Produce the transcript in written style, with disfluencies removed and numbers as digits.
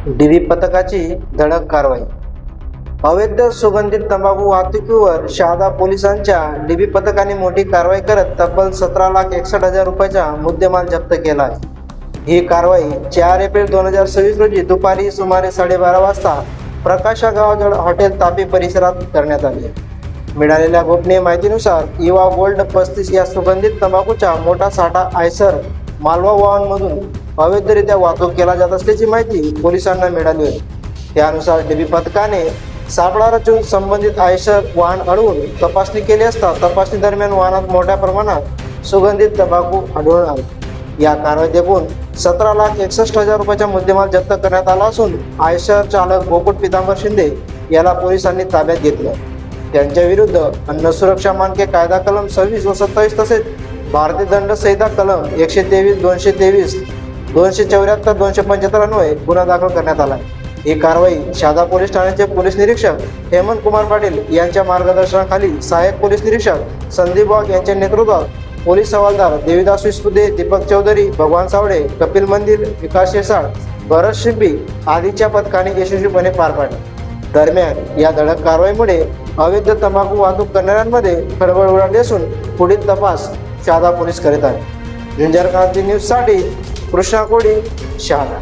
DB पथकाची धडक कारवाई. अवैध सुगंधित तंबाखू वाहतुकीवर शहादा पोलिसांच्या डीबी पथकाने मोठी कारवाई करत तब्बल 17,61,000 रुपयाचा मुद्देमाल जप्त केला आहे. ही कारवाई 4 एप्रिल 2026 रोजी दुपारी सुमारे 12:30 वाजता प्रकाशा गावाजवळ हॉटेल तापी परिसरात करण्यात आली. मिळालेल्या गोपनीय माहितीनुसार युवा गोल्ड 35 या सुगंधित तंबाखूचा मोठा साठा आयसर मालवा वाहनमधून अवैधरित्या वाहतूक केला जात असल्याची माहिती पोलिसांना मिळाली होती. त्यानुसार डीबी पथकाने सापळा रचून संबंधित आयसर वाहन अडवून तपासणी केली असता तपासणी दरम्यान वाहनात मोठ्या प्रमाणात सुगंधित तंबाखू आढळून आला. या कारवाईत एकूण 17,61,000 रुपयाचा मुद्देमाल जप्त करण्यात आला असून आयसर चालक गोकुळ पितांबर शिंदे याला पोलिसांनी ताब्यात घेतलं. त्यांच्या विरुद्ध अन्न सुरक्षा मानके कायदा कलम 26 व 27 तसेच भारतीय दंड संहिता कलम 123, 223, 274, 275 अन्वये गुन्हा दाखल करण्यात आला. ही कारवाई शहादा पोलीस ठाण्याचे पोलीस निरीक्षक हेमंत कुमार पाटील यांच्या मार्गदर्शनाखाली सहाय्यक पोलीस निरीक्षक संदीप वाघ यांच्या नेतृत्वात पोलीस हवालदार देवीदास विस्पुदे, दीपक चौधरी, भगवान सावडे, कपिल मंदिर, विकास शेसाळ, भरत शिंपी आदींच्या पथकाने यशस्वीपणे पार पाडले. दरम्यान या धडक कारवाईमुळे अवैध तंबाखू वाहतूक करणाऱ्यांमध्ये खळबळ उडाली असून पुढील तपास शहादा पोलीस करीत आहेत. झुंजार क्रांती न्यूजसाठी कृष्णा कोडी, शहादा.